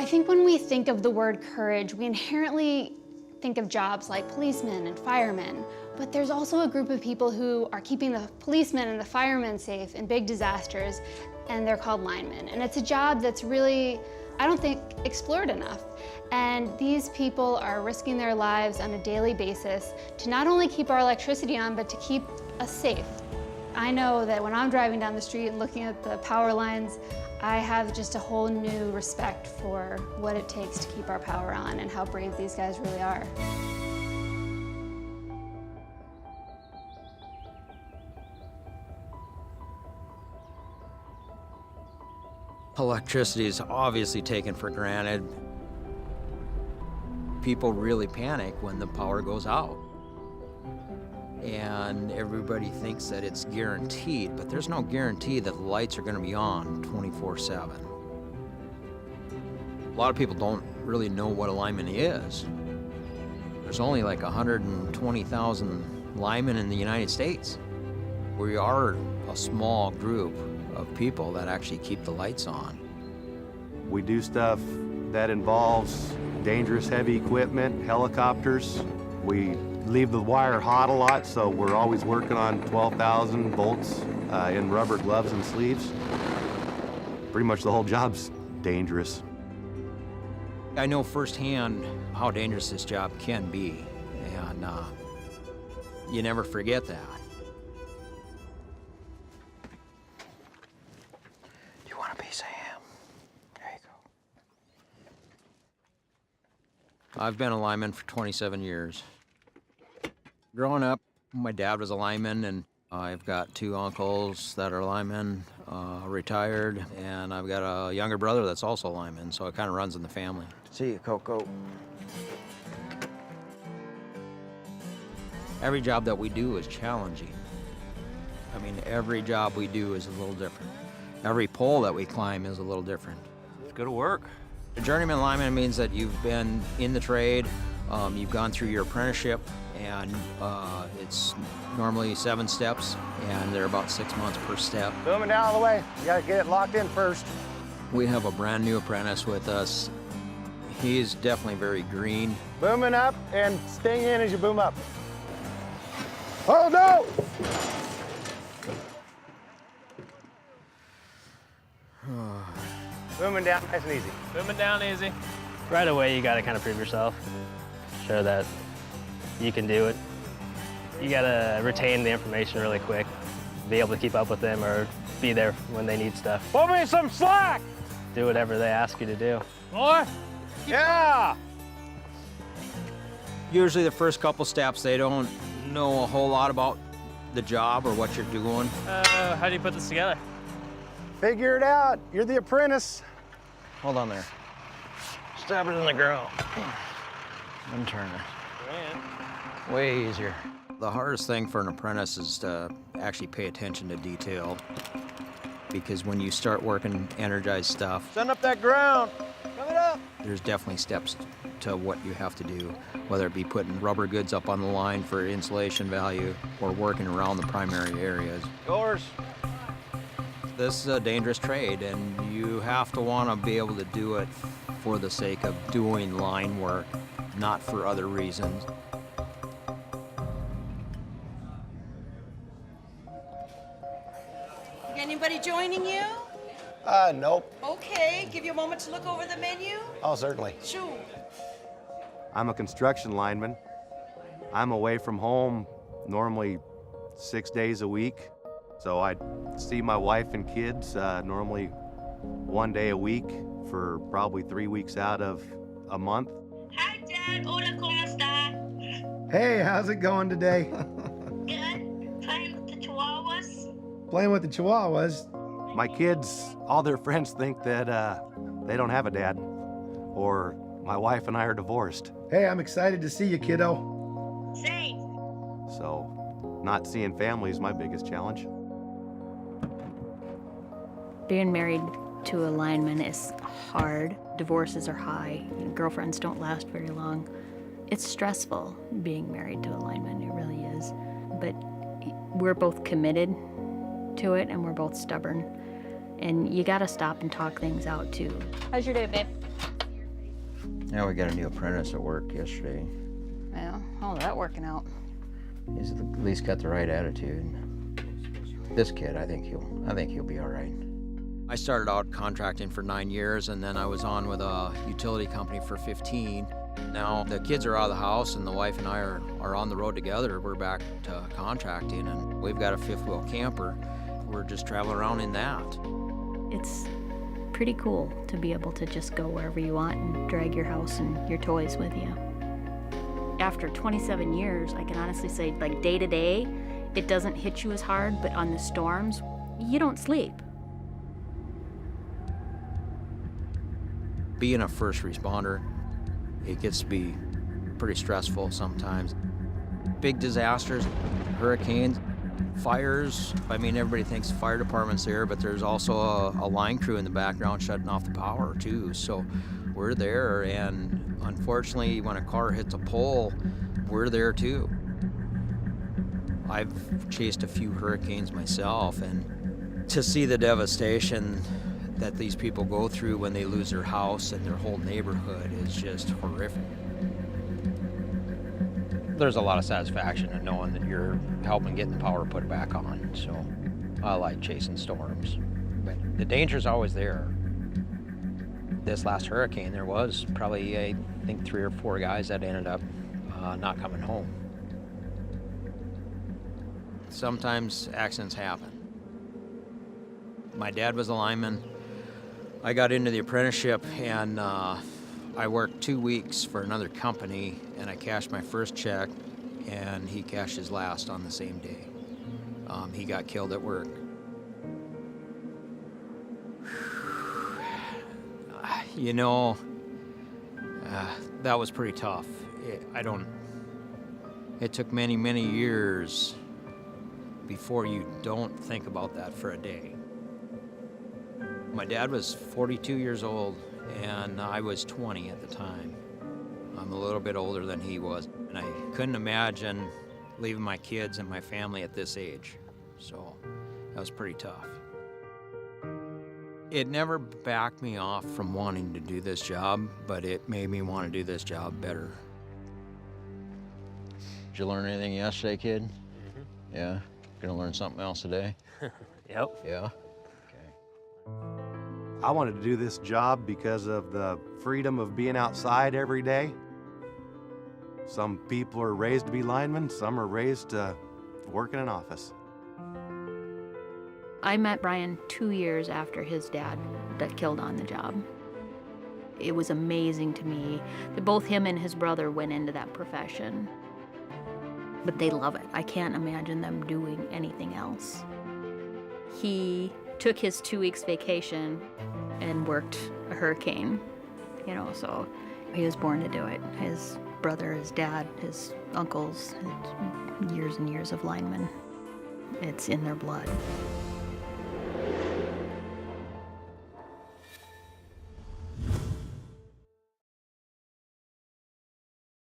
I think when we think of the word courage, we inherently think of jobs like policemen and firemen, but there's also a group of people who are keeping the policemen and the firemen safe in big disasters, and they're called linemen. And it's a job that's really, I don't think, explored enough. And these people are risking their lives on a daily basis to not only keep our electricity on, but to keep us safe. I know that when I'm driving down the street and looking at the power lines, I have just a whole new respect for what it takes to keep our power on and how brave these guys really are. Electricity is obviously taken for granted. People really panic when the power goes out. And everybody thinks that it's guaranteed, but there's no guarantee that the lights are going to be on 24/7. A lot of people don't really know what a lineman is. There's only like 120,000 linemen in the United States. We are a small group of people that actually keep the lights on. We do stuff that involves dangerous heavy equipment, helicopters. We leave the wire hot a lot, so we're always working on 12,000 volts in rubber gloves and sleeves. Pretty much the whole job's dangerous. I know firsthand how dangerous this job can be, and you never forget that. You want a piece of ham? There you go. I've been a lineman for 27 years. Growing up, my dad was a lineman, and I've got two uncles that are linemen, retired, and I've got a younger brother that's also a lineman, so it kind of runs in the family. See you, Coco. Every job that we do is challenging. I mean, every job we do is a little different. Every pole that we climb is a little different. Let's go to work. A journeyman lineman means that you've been in the trade, you've gone through your apprenticeship, and it's normally 7 steps, and they're about 6 months per step. Booming down all the way. You gotta get it locked in first. We have a brand new apprentice with us. He's definitely very green. Booming up and staying in as you boom up. Oh no! Booming down nice and easy. Booming down easy. Right away, you got to kind of prove yourself, show that you can do it. You got to retain the information really quick, be able to keep up with them or be there when they need stuff. Pull me some slack! Do whatever they ask you to do. Boy! Yeah! Usually the first couple steps, they don't know a whole lot about the job or what you're doing. How do you put this together? Figure it out. You're the apprentice. Hold on there. Stab it in the ground. And turn it. Way easier. The hardest thing for an apprentice is to actually pay attention to detail, because when you start working energized stuff, Send up that ground. Coming up. there's definitely steps to what you have to do, whether it be putting rubber goods up on the line for insulation value or working around the primary areas. Yours. This is a dangerous trade, and you have to want to be able to do it for the sake of doing line work, not for other reasons. Anybody joining you? Nope. Okay, give you a moment to look over the menu. Oh, certainly. Sure. I'm a construction lineman. I'm away from home normally 6 days a week. So I see my wife and kids normally 1 day a week for probably 3 weeks out of a month. Hi, Dad. Hola, ¿cómo está? Hey, how's it going today? Good. Playing with the chihuahuas? Playing with the chihuahuas. My kids, all their friends think that they don't have a dad, or my wife and I are divorced. Hey, I'm excited to see you, kiddo. Same. So not seeing family is my biggest challenge. Being married to a lineman is hard. Divorces are high. Girlfriends don't last very long. It's stressful being married to a lineman, it really is. But we're both committed to it, and we're both stubborn. And you gotta stop and talk things out too. How's your day, babe? Yeah, we got a new apprentice at work yesterday. Well, how's that working out? He's at least got the right attitude. This kid, I think he'll be all right. I started out contracting for 9 years, and then I was on with a utility company for 15. Now the kids are out of the house, and the wife and I are on the road together. We're back to contracting, and we've got a fifth-wheel camper. We're just traveling around in that. It's pretty cool to be able to just go wherever you want and drag your house and your toys with you. After 27 years, I can honestly say, like, day to day, it doesn't hit you as hard, but on the storms, you don't sleep. Being a first responder, it gets to be pretty stressful sometimes. Big disasters, hurricanes, fires. I mean, everybody thinks the fire department's there, but there's also a line crew in the background shutting off the power too. So we're there, and unfortunately, when a car hits a pole, we're there too. I've chased a few hurricanes myself, and to see the devastation that these people go through when they lose their house and their whole neighborhood is just horrific. There's a lot of satisfaction in knowing that you're helping getting the power put back on, so I like chasing storms. But the danger's always there. This last hurricane, there was probably, I think, 3 or 4 guys that ended up not coming home. Sometimes accidents happen. My dad was a lineman. I got into the apprenticeship, and I worked 2 weeks for another company, and I cashed my first check, and he cashed his last on the same day. He got killed at work. You know, that was pretty tough. It took many, many years before you don't think about that for a day. My dad was 42 years old, and I was 20 at the time. I'm a little bit older than he was, and I couldn't imagine leaving my kids and my family at this age. So that was pretty tough. It never backed me off from wanting to do this job, but it made me want to do this job better. Did you learn anything yesterday, kid? Mm-hmm. Yeah? Gonna learn something else today? Yep. Yeah? I wanted to do this job because of the freedom of being outside every day. Some people are raised to be linemen, some are raised to work in an office. I met Brian 2 years after his dad got killed on the job. It was amazing to me that both him and his brother went into that profession. But they love it. I can't imagine them doing anything else. He took his 2 weeks vacation and worked a hurricane, so he was born to do it. His brother, his dad, his uncles, years and years of linemen. It's in their blood.